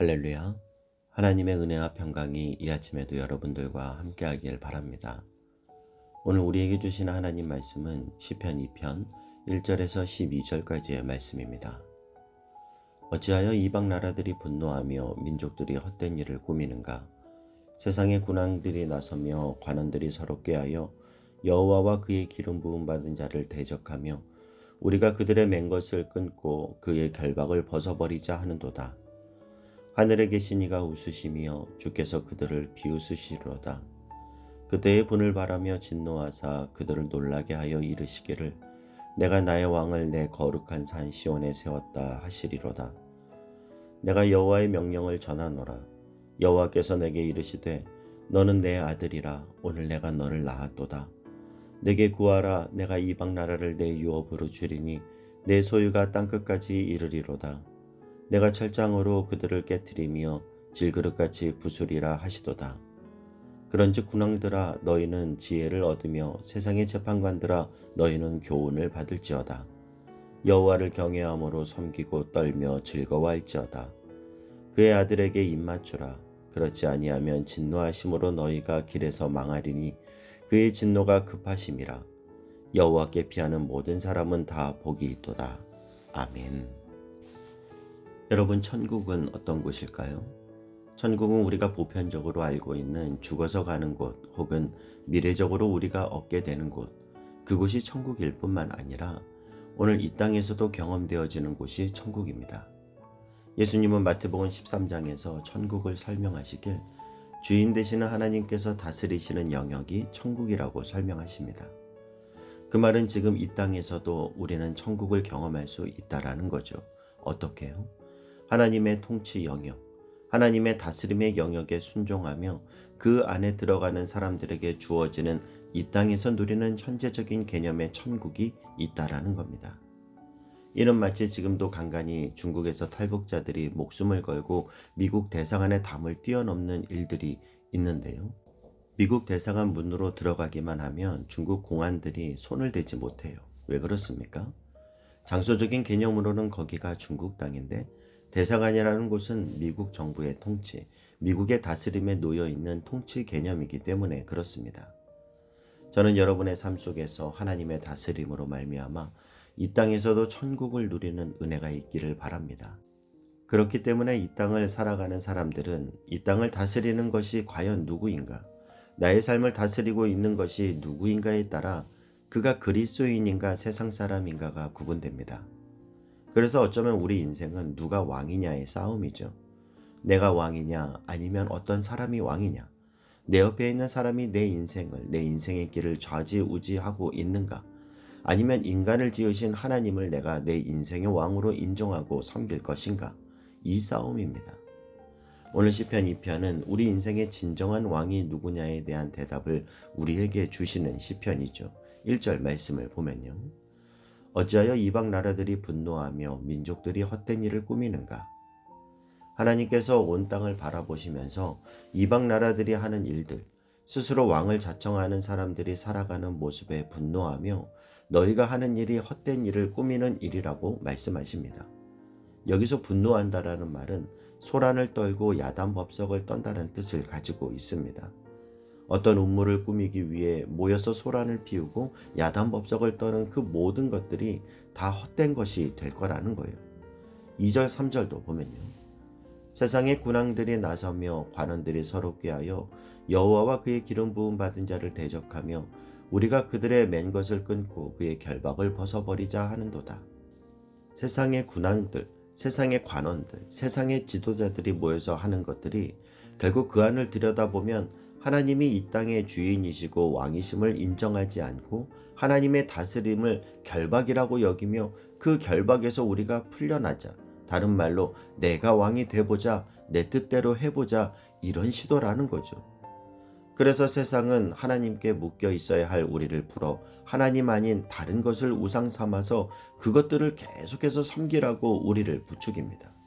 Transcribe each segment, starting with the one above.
할렐루야. 하나님의 은혜와 평강이 이 아침에도 여러분들과 함께하길 바랍니다. 오늘 우리에게 주신 하나님 말씀은 시편 2편 1절에서 12절까지의 말씀입니다. 어찌하여 이방 나라들이 분노하며 민족들이 헛된 일을 꾸미는가? 세상의 군왕들이 나서며 관원들이 서로 꾀하여 여호와와 그의 기름 부음 받은 자를 대적하며 우리가 그들의 맨 것을 끊고 그의 결박을 벗어버리자 하는도다. 하늘에 계신 이가 웃으시며 주께서 그들을 비웃으시리로다. 그때의 분을 바라며 진노하사 그들을 놀라게 하여 이르시기를 내가 나의 왕을 내 거룩한 산 시온에 세웠다 하시리로다. 내가 여호와의 명령을 전하노라. 여호와께서 내게 이르시되 너는 내 아들이라. 오늘 내가 너를 낳았도다. 내게 구하라. 내가 이방 나라를 내 유업으로 주리니 내 소유가 땅끝까지 이르리로다. 내가 철장으로 그들을 깨뜨리며 질그릇같이 부수리라 하시도다. 그런즉 군왕들아 너희는 지혜를 얻으며 세상의 재판관들아 너희는 교훈을 받을지어다. 여호와를 경외함으로 섬기고 떨며 즐거워할지어다. 그의 아들에게 입맞추라. 그렇지 아니하면 진노하심으로 너희가 길에서 망하리니 그의 진노가 급하심이라. 여호와께 피하는 모든 사람은 다 복이 있도다. 아멘. 여러분, 천국은 어떤 곳일까요? 천국은 우리가 보편적으로 알고 있는 죽어서 가는 곳 혹은 미래적으로 우리가 얻게 되는 곳, 그곳이 천국일 뿐만 아니라 오늘 이 땅에서도 경험되어지는 곳이 천국입니다. 예수님은 마태복음 13장에서 천국을 설명하시길 주인 되시는 하나님께서 다스리시는 영역이 천국이라고 설명하십니다. 그 말은 지금 이 땅에서도 우리는 천국을 경험할 수 있다라는 거죠. 어떻게요? 하나님의 통치 영역, 하나님의 다스림의 영역에 순종하며 그 안에 들어가는 사람들에게 주어지는 이 땅에서 누리는 현재적인 개념의 천국이 있다라는 겁니다. 이는 마치 지금도 간간히 중국에서 탈북자들이 목숨을 걸고 미국 대사관의 담을 뛰어넘는 일들이 있는데요. 미국 대사관 문으로 들어가기만 하면 중국 공안들이 손을 대지 못해요. 왜 그렇습니까? 장소적인 개념으로는 거기가 중국 땅인데 대사관이라는 곳은 미국 정부의 통치, 미국의 다스림에 놓여 있는 통치 개념이기 때문에 그렇습니다. 저는 여러분의 삶 속에서 하나님의 다스림으로 말미암아 이 땅에서도 천국을 누리는 은혜가 있기를 바랍니다. 그렇기 때문에 이 땅을 살아가는 사람들은 이 땅을 다스리는 것이 과연 누구인가? 나의 삶을 다스리고 있는 것이 누구인가에 따라 그가 그리스도인인가 세상 사람인가가 구분됩니다. 그래서 어쩌면 우리 인생은 누가 왕이냐의 싸움이죠. 내가 왕이냐 아니면 어떤 사람이 왕이냐. 내 옆에 있는 사람이 내 인생의 길을 좌지우지하고 있는가. 아니면 인간을 지으신 하나님을 내가 내 인생의 왕으로 인정하고 섬길 것인가. 이 싸움입니다. 오늘 시편 2편은 우리 인생의 진정한 왕이 누구냐에 대한 대답을 우리에게 주시는 시편이죠. 1절 말씀을 보면요. 어찌하여 이방 나라들이 분노하며 민족들이 헛된 일을 꾸미는가? 하나님께서 온 땅을 바라보시면서 이방 나라들이 하는 일들, 스스로 왕을 자청하는 사람들이 살아가는 모습에 분노하며 너희가 하는 일이 헛된 일을 꾸미는 일이라고 말씀하십니다. 여기서 분노한다라는 말은 소란을 떨고 야단법석을 떤다는 뜻을 가지고 있습니다. 어떤 음모를 꾸미기 위해 모여서 소란을 피우고 야단법석을 떠는 그 모든 것들이 다 헛된 것이 될 거라는 거예요. 2절 3절도 보면요. 세상의 군왕들이 나서며 관원들이 서로 꾀하여 여호와와 그의 기름 부음 받은 자를 대적하며 우리가 그들의 맨 것을 끊고 그의 결박을 벗어버리자 하는도다. 세상의 군왕들, 세상의 관원들, 세상의 지도자들이 모여서 하는 것들이 결국 그 안을 들여다보면 하나님이 이 땅의 주인이시고 왕이심을 인정하지 않고 하나님의 다스림을 결박이라고 여기며 그 결박에서 우리가 풀려나자, 다른 말로 내가 왕이 돼보자, 내 뜻대로 해보자, 이런 시도라는 거죠. 그래서 세상은 하나님께 묶여 있어야 할 우리를 풀어 하나님 아닌 다른 것을 우상 삼아서 그것들을 계속해서 섬기라고 우리를 부추깁니다.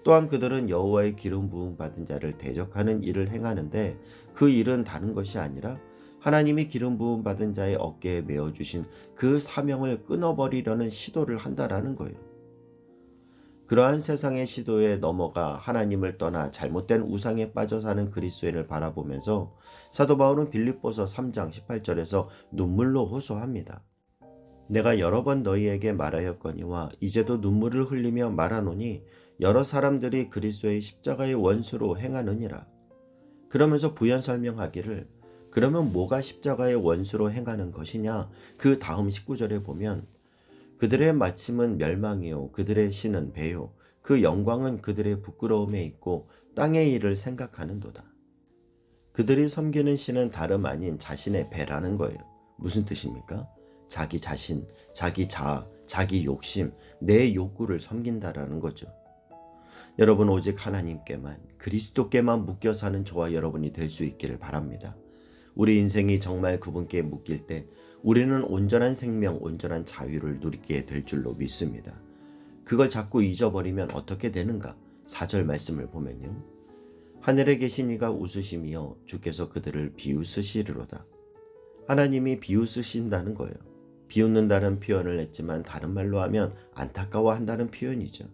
또한 그들은 여호와의 기름 부음 받은 자를 대적하는 일을 행하는데 그 일은 다른 것이 아니라 하나님이 기름 부음 받은 자의 어깨에 메어주신 그 사명을 끊어버리려는 시도를 한다라는 거예요. 그러한 세상의 시도에 넘어가 하나님을 떠나 잘못된 우상에 빠져 사는 그리스도인을 바라보면서 사도 바울은 빌립보서 3장 18절에서 눈물로 호소합니다. 내가 여러 번 너희에게 말하였거니와 이제도 눈물을 흘리며 말하노니 여러 사람들이 그리스도의 십자가의 원수로 행하느니라. 그러면서 부연 설명하기를 그러면 뭐가 십자가의 원수로 행하는 것이냐? 그 다음 19절에 보면 그들의 마침은 멸망이요 그들의 신은 배요 그 영광은 그들의 부끄러움에 있고 땅의 일을 생각하는도다. 그들이 섬기는 신은 다름 아닌 자신의 배라는 거예요. 무슨 뜻입니까? 자기 자신, 자기 자아, 자기 욕심, 내 욕구를 섬긴다라는 거죠. 여러분 오직 하나님께만 그리스도께만 묶여 사는 저와 여러분이 될 수 있기를 바랍니다. 우리 인생이 정말 그분께 묶일 때 우리는 온전한 생명, 온전한 자유를 누리게 될 줄로 믿습니다. 그걸 자꾸 잊어버리면 어떻게 되는가? 4절 말씀을 보면요. 하늘에 계신 이가 웃으시며 주께서 그들을 비웃으시리로다. 하나님이 비웃으신다는 거예요. 비웃는다는 표현을 했지만 다른 말로 하면 안타까워한다는 표현이죠.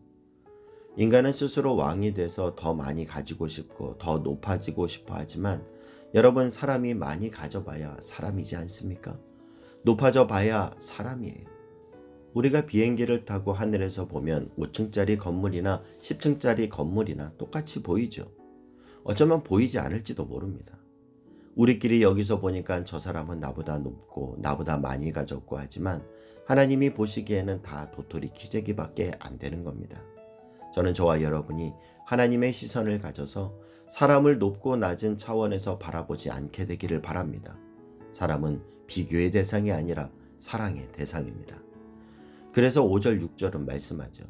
인간은 스스로 왕이 돼서 더 많이 가지고 싶고 더 높아지고 싶어 하지만 여러분 사람이 많이 가져봐야 사람이지 않습니까? 높아져 봐야 사람이에요. 우리가 비행기를 타고 하늘에서 보면 5층짜리 건물이나 10층짜리 건물이나 똑같이 보이죠. 어쩌면 보이지 않을지도 모릅니다. 우리끼리 여기서 보니까 저 사람은 나보다 높고 나보다 많이 가졌고 하지만 하나님이 보시기에는 다 도토리 키재기밖에 안 되는 겁니다. 저는 저와 여러분이 하나님의 시선을 가져서 사람을 높고 낮은 차원에서 바라보지 않게 되기를 바랍니다. 사람은 비교의 대상이 아니라 사랑의 대상입니다. 그래서 5절 6절은 말씀하죠.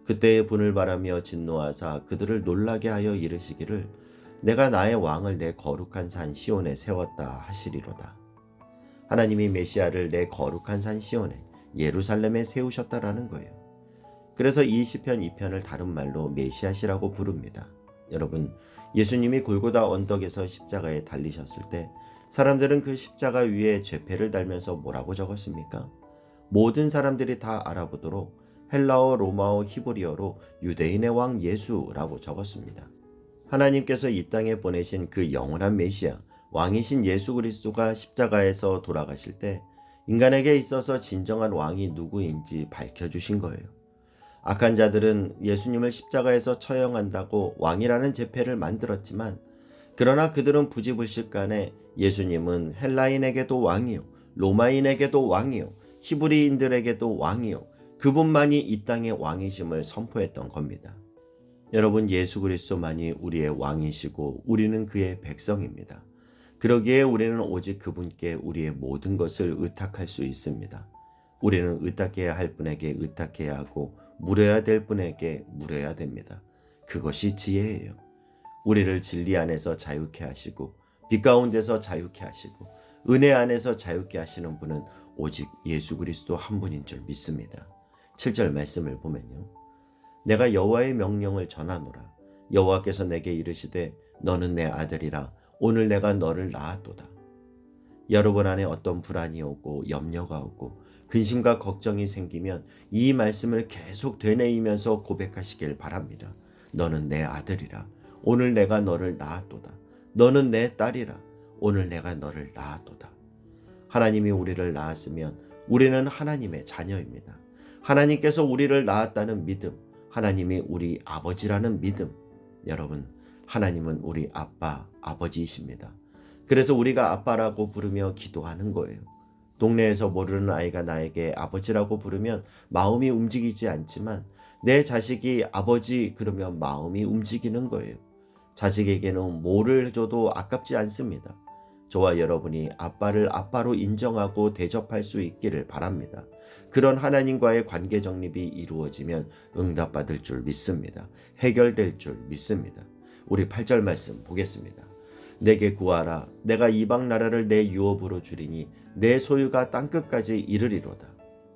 그때의 분을 바라며 진노하사 그들을 놀라게 하여 이르시기를 내가 나의 왕을 내 거룩한 산 시온에 세웠다 하시리로다. 하나님이 메시아를 내 거룩한 산 시온에 예루살렘에 세우셨다라는 거예요. 그래서 이 시편 2편을 다른 말로 메시아시라고 부릅니다. 여러분, 예수님이 골고다 언덕에서 십자가에 달리셨을 때 사람들은 그 십자가 위에 죄패를 달면서 뭐라고 적었습니까? 모든 사람들이 다 알아보도록 헬라어, 로마어, 히브리어로 유대인의 왕 예수라고 적었습니다. 하나님께서 이 땅에 보내신 그 영원한 메시아, 왕이신 예수 그리스도가 십자가에서 돌아가실 때 인간에게 있어서 진정한 왕이 누구인지 밝혀주신 거예요. 악한 자들은 예수님을 십자가에서 처형한다고 왕이라는 제패를 만들었지만 그러나 그들은 부지불식간에 예수님은 헬라인에게도 왕이요 로마인에게도 왕이요 히브리인들에게도 왕이요 그분만이 이 땅의 왕이심을 선포했던 겁니다. 여러분 예수 그리스도만이 우리의 왕이시고 우리는 그의 백성입니다. 그러기에 우리는 오직 그분께 우리의 모든 것을 의탁할 수 있습니다. 우리는 의탁해야 할 분에게 의탁해야 하고 물어야 될 분에게 물어야 됩니다. 그것이 지혜예요. 우리를 진리 안에서 자유케 하시고 빛 가운데서 자유케 하시고 은혜 안에서 자유케 하시는 분은 오직 예수 그리스도 한 분인 줄 믿습니다. 7절 말씀을 보면요. 내가 여호와의 명령을 전하노라. 여호와께서 내게 이르시되 너는 내 아들이라. 오늘 내가 너를 낳았도다. 여러분 안에 어떤 불안이 오고 염려가 오고 근심과 걱정이 생기면 이 말씀을 계속 되뇌이면서 고백하시길 바랍니다. 너는 내 아들이라. 오늘 내가 너를 낳았도다. 너는 내 딸이라. 오늘 내가 너를 낳았도다. 하나님이 우리를 낳았으면 우리는 하나님의 자녀입니다. 하나님께서 우리를 낳았다는 믿음, 하나님이 우리 아버지라는 믿음. 여러분, 하나님은 우리 아빠, 아버지이십니다. 그래서 우리가 아빠라고 부르며 기도하는 거예요. 동네에서 모르는 아이가 나에게 아버지라고 부르면 마음이 움직이지 않지만 내 자식이 아버지 그러면 마음이 움직이는 거예요. 자식에게는 뭐를 줘도 아깝지 않습니다. 저와 여러분이 아빠를 아빠로 인정하고 대접할 수 있기를 바랍니다. 그런 하나님과의 관계 정립이 이루어지면 응답받을 줄 믿습니다. 해결될 줄 믿습니다. 우리 8절 말씀 보겠습니다. 내게 구하라. 내가 이방 나라를 내 유업으로 주리니 내 소유가 땅끝까지 이르리로다.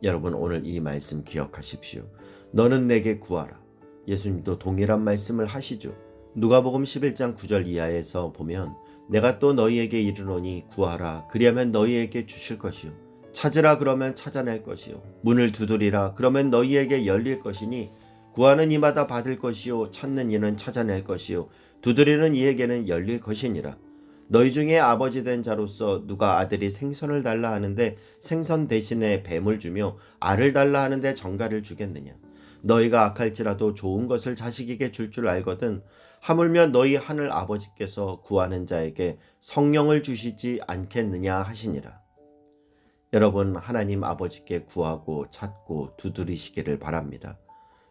여러분 오늘 이 말씀 기억하십시오. 너는 내게 구하라. 예수님도 동일한 말씀을 하시죠. 누가복음 11장 9절 이하에서 보면 내가 또 너희에게 이르노니 구하라. 그리하면 너희에게 주실 것이요. 찾으라 그러면 찾아낼 것이요. 문을 두드리라 그러면 너희에게 열릴 것이니 구하는 이마다 받을 것이요 찾는 이는 찾아낼 것이요 두드리는 이에게는 열릴 것이니라. 너희 중에 아버지 된 자로서 누가 아들이 생선을 달라 하는데 생선 대신에 뱀을 주며 알을 달라 하는데 정갈을 주겠느냐. 너희가 악할지라도 좋은 것을 자식에게 줄 줄 알거든 하물며 너희 하늘 아버지께서 구하는 자에게 성령을 주시지 않겠느냐 하시니라. 여러분, 하나님 아버지께 구하고 찾고 두드리시기를 바랍니다.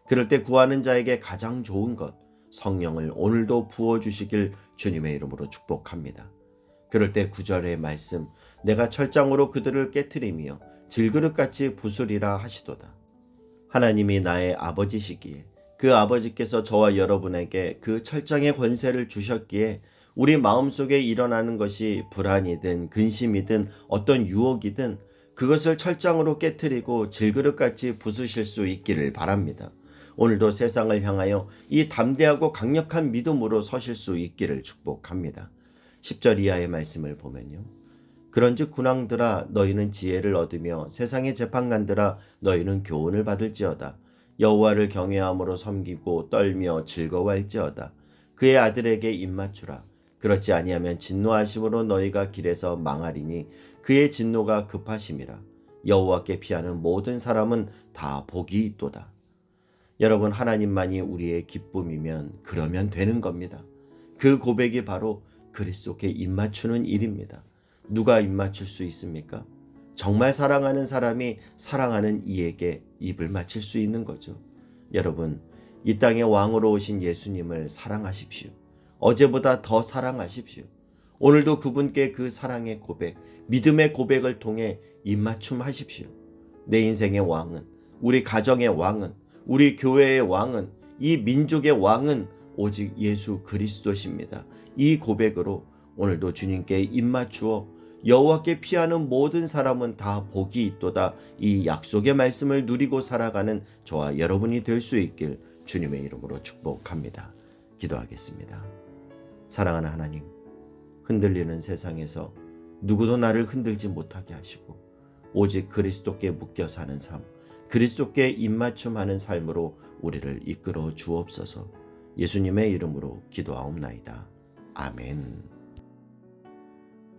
그럴 때 구하는 자에게 가장 좋은 것, 성령을 오늘도 부어주시길 주님의 이름으로 축복합니다. 그럴 때 9절의 말씀, 내가 철장으로 그들을 깨트리며 질그릇같이 부수리라 하시도다. 하나님이 나의 아버지시기에 그 아버지께서 저와 여러분에게 그 철장의 권세를 주셨기에 우리 마음속에 일어나는 것이 불안이든 근심이든 어떤 유혹이든 그것을 철장으로 깨트리고 질그릇같이 부수실 수 있기를 바랍니다. 오늘도 세상을 향하여 이 담대하고 강력한 믿음으로 서실 수 있기를 축복합니다. 10절 이하의 말씀을 보면요. 그런즉 군왕들아 너희는 지혜를 얻으며 세상의 재판관들아 너희는 교훈을 받을지어다. 여호와를 경외함으로 섬기고 떨며 즐거워할지어다. 그의 아들에게 입맞추라. 그렇지 아니하면 진노하심으로 너희가 길에서 망하리니 그의 진노가 급하심이라. 여호와께 피하는 모든 사람은 다 복이 있도다. 여러분, 하나님만이 우리의 기쁨이면 그러면 되는 겁니다. 그 고백이 바로 그리스도께 입맞추는 일입니다. 누가 입맞출 수 있습니까? 정말 사랑하는 사람이 사랑하는 이에게 입을 맞출 수 있는 거죠. 여러분, 이 땅에 왕으로 오신 예수님을 사랑하십시오. 어제보다 더 사랑하십시오. 오늘도 그분께 그 사랑의 고백, 믿음의 고백을 통해 입맞춤 하십시오. 내 인생의 왕은, 우리 가정의 왕은, 우리 교회의 왕은, 이 민족의 왕은 오직 예수 그리스도십니다. 이 고백으로 오늘도 주님께 입맞추어 여호와께 피하는 모든 사람은 다 복이 있도다. 이 약속의 말씀을 누리고 살아가는 저와 여러분이 될 수 있길 주님의 이름으로 축복합니다. 기도하겠습니다. 사랑하는 하나님, 흔들리는 세상에서 누구도 나를 흔들지 못하게 하시고 오직 그리스도께 묶여 사는 삶, 그리스도께 입맞춤하는 삶으로 우리를 이끌어 주옵소서. 예수님의 이름으로 기도하옵나이다. 아멘.